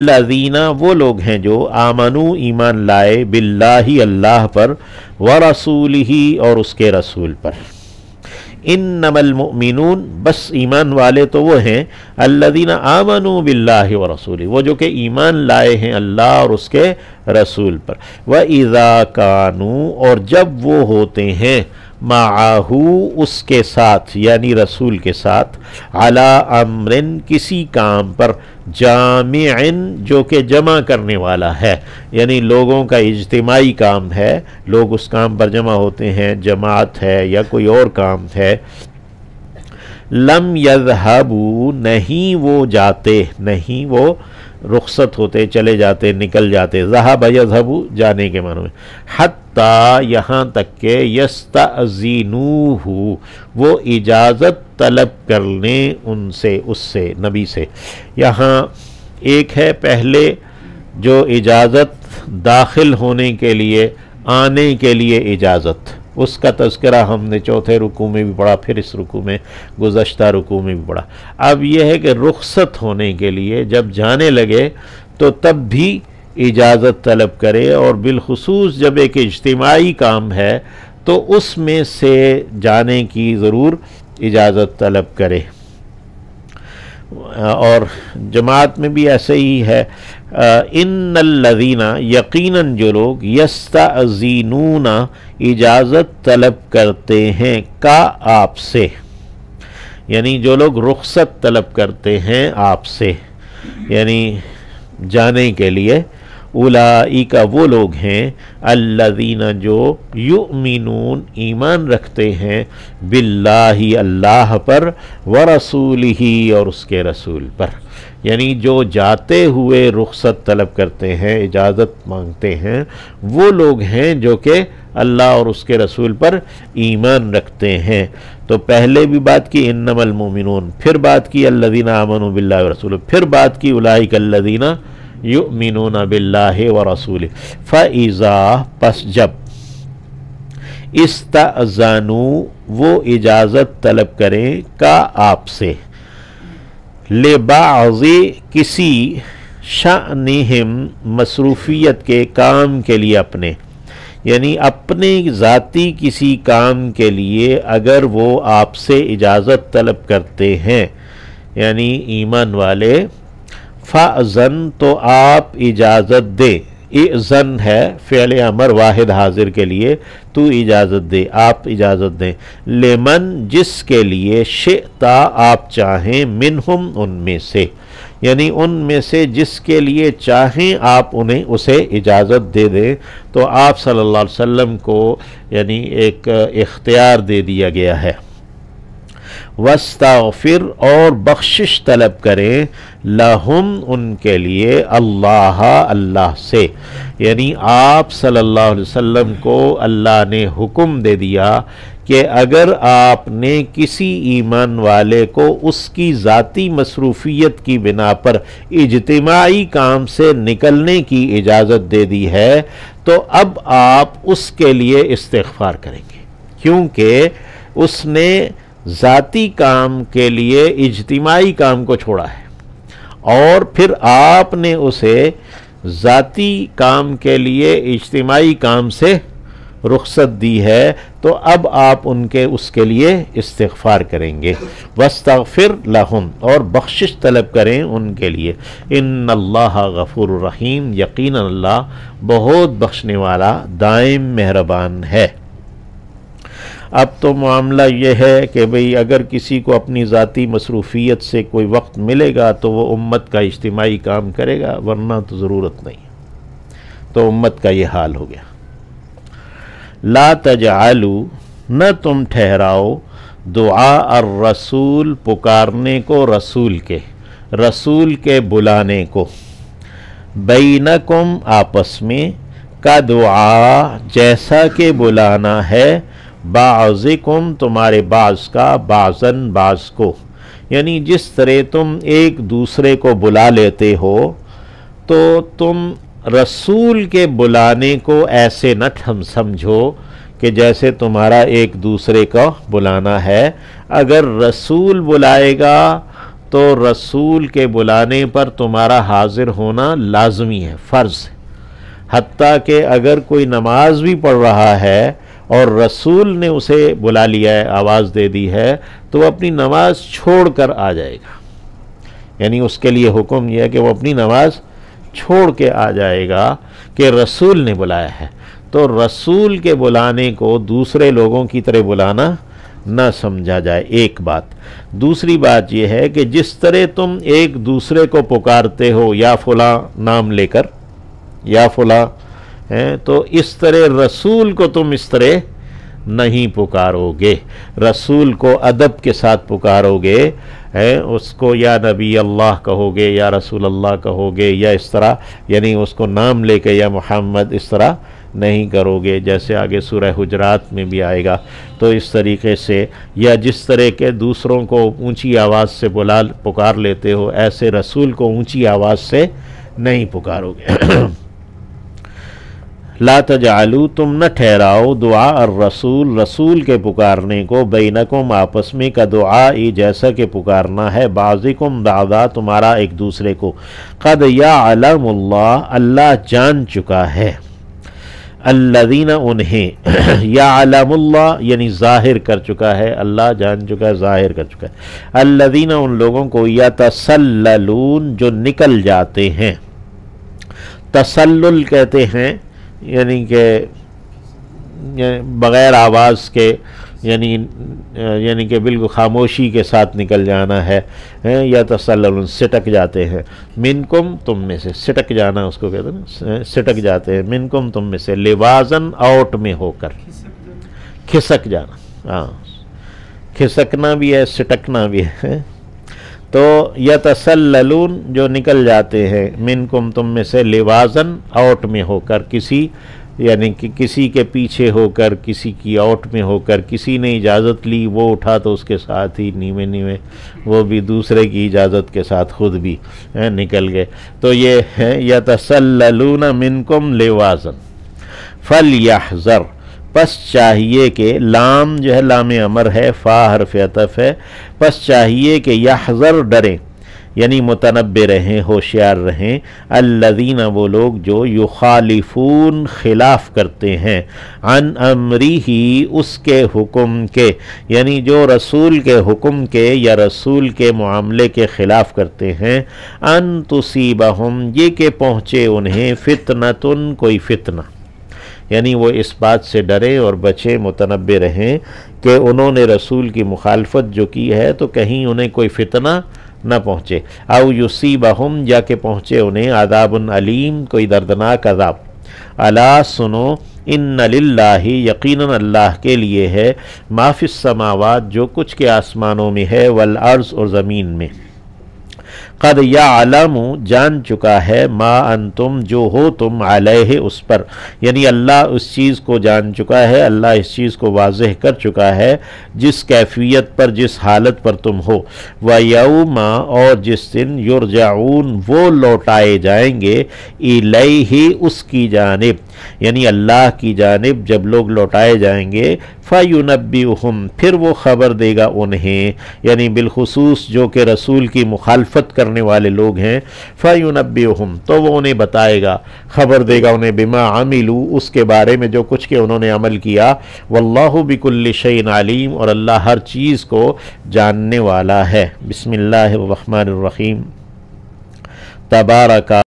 الذین وہ لوگ ہیں جو آمنو ایمان لائے باللہ اللہ پر ورسولہ اور اس کے رسول پر۔ انما المؤمنون بس ایمان والے تو وہ ہیں الذین آمنوا باللہ ورسولہ وہ جو کہ ایمان لائے ہیں اللہ اور اس کے رسول پر۔ وَإِذَا كَانُوا اور جب وہ ہوتے ہیں معاہو اس کے ساتھ یعنی رسول کے ساتھ علی امرن کسی کام پر جامعن جو کہ جمع کرنے والا ہے یعنی لوگوں کا اجتماعی کام ہے، لوگ اس کام پر جمع ہوتے ہیں، جماعت ہے یا کوئی اور کام ہے۔ لم یذہبوا نہیں وہ جاتے، نہیں وہ رخصت ہوتے، چلے جاتے، نکل جاتے، ذہب یذہب جانے کے معنی میں، حتیٰ یہاں تک کہ یستأذنوہ وہ اجازت طلب کر لیں ان سے، اس سے نبی سے۔ یہاں ایک ہے پہلے جو اجازت داخل ہونے کے لیے، آنے کے لیے اجازت، اس کا تذکرہ ہم نے چوتھے رکوع میں بھی پڑھا، پھر اس رکوع میں، گزشتہ رکوع میں بھی پڑھا۔ اب یہ ہے کہ رخصت ہونے کے لیے جب جانے لگے تو تب بھی اجازت طلب کرے، اور بالخصوص جب ایک اجتماعی کام ہے تو اس میں سے جانے کی ضرور اجازت طلب کرے۔ اور جماعت میں بھی ایسے ہی ہے، ان الذین یقیناً جو لوگ یستأذنون اجازت طلب کرتے ہیں کا آپ سے، یعنی جو لوگ رخصت طلب کرتے ہیں آپ سے یعنی جانے کے لیے، اولئک وہ لوگ ہیں الذین جو یؤمنون ایمان رکھتے ہیں باللہ اللہ پر ورسولہ اور اس کے رسول پر، یعنی جو جاتے ہوئے رخصت طلب کرتے ہیں، اجازت مانگتے ہیں، وہ لوگ ہیں جو کہ اللہ اور اس کے رسول پر ایمان رکھتے ہیں۔ تو پہلے بھی بات کی انما المؤمنون، پھر بات کی الذین آمنوا باللہ ورسولہ، پھر بات کی اولئک الذین یؤمنون باللہ ورسولہ۔ فَإِذَا پس جب استأذنوا وہ اجازت طلب کریں کا آپ سے، لبعض کسی شأنہم مصروفیت کے کام کے لیے اپنے، یعنی اپنے ذاتی کسی کام کے لیے اگر وہ آپ سے اجازت طلب کرتے ہیں یعنی ایمان والے، فَأْذَن تو آپ اجازت دے، اِذن ہے فعل امر واحد حاضر کے لیے، تو اجازت دے، آپ اجازت دیں، لمن جس کے لیے شئتا آپ چاہیں، منہم ان میں سے، یعنی ان میں سے جس کے لیے چاہیں آپ انہیں اسے اجازت دے دیں۔ تو آپ صلی اللہ علیہ وسلم کو یعنی ایک اختیار دے دیا گیا ہے۔ واستغفر اور بخشش طلب کریں، لہم ان کے لیے، اللہ سے، یعنی آپ صلی اللہ علیہ وسلم کو اللہ نے حکم دے دیا کہ اگر آپ نے کسی ایمان والے کو اس کی ذاتی مصروفیت کی بنا پر اجتماعی کام سے نکلنے کی اجازت دے دی ہے تو اب آپ اس کے لیے استغفار کریں گے، کیونکہ اس نے ذاتی کام کے لیے اجتماعی کام کو چھوڑا ہے، اور پھر آپ نے اسے ذاتی کام کے لیے اجتماعی کام سے رخصت دی ہے، تو اب آپ اس کے لیے استغفار کریں گے۔ واستغفر لہم اور بخشش طلب کریں ان کے لیے، ان اللہ غفور الرحیم یقیناً اللہ بہت بخشنے والا دائم مہربان ہے۔ اب تو معاملہ یہ ہے کہ بھئی اگر کسی کو اپنی ذاتی مصروفیت سے کوئی وقت ملے گا تو وہ امت کا اجتماعی کام کرے گا، ورنہ تو ضرورت نہیں۔ تو امت کا یہ حال ہو گیا۔ لا تجعلوا نہ تم ٹھہراؤ دعاء الرسول پکارنے کو رسول کے بلانے کو، بینکم آپس میں، کا دعا جیسا کہ بلانا ہے، بعضکم تمہارے بعض کا، بعضن بعض کو، یعنی جس طرح تم ایک دوسرے کو بلا لیتے ہو تو تم رسول کے بلانے کو ایسے نہ سمجھو کہ جیسے تمہارا ایک دوسرے کا بلانا ہے۔ اگر رسول بلائے گا تو رسول کے بلانے پر تمہارا حاضر ہونا لازمی ہے، فرض ہے۔ حتیٰ کہ اگر کوئی نماز بھی پڑھ رہا ہے اور رسول نے اسے بلا لیا ہے، آواز دے دی ہے، تو وہ اپنی نماز چھوڑ کر آ جائے گا۔ یعنی اس کے لیے حکم یہ ہے کہ وہ اپنی نماز چھوڑ کے آ جائے گا کہ رسول نے بلایا ہے۔ تو رسول کے بلانے کو دوسرے لوگوں کی طرح بلانا نہ سمجھا جائے، ایک بات۔ دوسری بات یہ ہے کہ جس طرح تم ایک دوسرے کو پکارتے ہو یا فلاں نام لے کر یا فلاں، تو اس طرح رسول کو تم اس طرح نہیں پکارو گے۔ رسول کو ادب کے ساتھ پکارو گے، اس کو یا نبی اللہ کہو گے یا رسول اللہ کہو گے، یا اس طرح یعنی اس کو نام لے کے یا محمد اس طرح نہیں کرو گے، جیسے آگے سورہ حجرات میں بھی آئے گا۔ تو اس طریقے سے یا جس طرح کے دوسروں کو اونچی آواز سے پکار لیتے ہو، ایسے رسول کو اونچی آواز سے نہیں پکارو گے۔ لا تجعلوا، تم نہ ٹھہراؤ دعا الرسول، رسول کے پکارنے کو، بینکم آپس میں، کا دعائی جیسا کہ پکارنا ہے، بعضکم بعضا تمہارا ایک دوسرے کو، قد یعلم اللہ، اللہ جان چکا ہے، الذین انہیں، یعلم اللہ یعنی ظاہر کر چکا ہے، اللہ جان چکا ہے، ظاہر کر چکا ہے، الذین ان لوگوں کو، یتسللون جو نکل جاتے ہیں۔ تسلل کہتے ہیں یعنی کہ بغیر آواز کے، یعنی کہ بالکل خاموشی کے ساتھ نکل جانا ہے، یا تسلل سٹک جاتے ہیں، منکم تم میں سے، سٹک جانا اس کو کہتے ہیں، سٹک جاتے ہیں، منکم تم میں سے، لوازن آؤٹ میں ہو کر، کھسک جانا، ہاں کھسکنا بھی ہے سٹکنا بھی ہے۔ تو یتسللون جو نکل جاتے ہیں، منکم تم میں سے، لوازن آؤٹ میں ہو کر، کسی یعنی کہ کسی کے پیچھے ہو کر، کسی کی آؤٹ میں ہو کر، کسی نے اجازت لی وہ اٹھا تو اس کے ساتھ ہی نیوے نیوے وہ بھی دوسرے کی اجازت کے ساتھ خود بھی نکل گئے۔ تو یہ ہے یتسللون منکم لوازن، فلیحذر پس چاہیے کہ، لام جو ہے لام امر ہے، فا حرف عطف ہے، پس چاہیے کہ یحذر ڈریں، یعنی متنبہ رہیں، ہوشیار رہیں، الذین وہ لوگ جو یخالفون خلاف کرتے ہیں، عن امرہ اس کے حکم کے، یعنی جو رسول کے حکم کے یا رسول کے معاملے کے خلاف کرتے ہیں، ان تصیبہم یہ کہ پہنچے انہیں، فتنۃ کوئی فتنہ، یعنی وہ اس بات سے ڈرے اور بچے، متنبہ رہیں کہ انہوں نے رسول کی مخالفت جو کی ہے تو کہیں انہیں کوئی فتنہ نہ پہنچے، او یصیبہم یا کہ پہنچے انہیں، عذاب علیم کوئی دردناک عذاب۔ الا سنو، ان للہ یقیناً اللہ کے لیے ہے، ما فی السماوات جو کچھ کے آسمانوں میں ہے، والارض اور زمین میں، قد یعلم جان چکا ہے، ما انتم جو ہو تم، علیہ اس پر، یعنی اللہ اس چیز کو جان چکا ہے، اللہ اس چیز کو واضح کر چکا ہے جس کیفیت پر، جس حالت پر تم ہو، وَيَوْمَ اور جس دن، یرجعون وہ لوٹائے جائیں گے، الیہ اس کی جانب، یعنی اللہ کی جانب جب لوگ لوٹائے جائیں گے، فَيُنَبِّئُهُمْ پھر وہ خبر دے گا انہیں، یعنی بالخصوص جو کہ رسول کی مخالفت کرنے والے لوگ ہیں، فَيُنَبِّئُهُمْ تو وہ انہیں بتائے گا، خبر دے گا انہیں، بِمَا عَمِلُوا اس کے بارے میں جو کچھ کہ انہوں نے عمل کیا، وَاللَّهُ بِكُلِّ شَيْءٍ عَلِيمٌ اور اللہ ہر چیز کو جاننے والا ہے۔ بسم اللہ الرحمن الرحیم، تبارک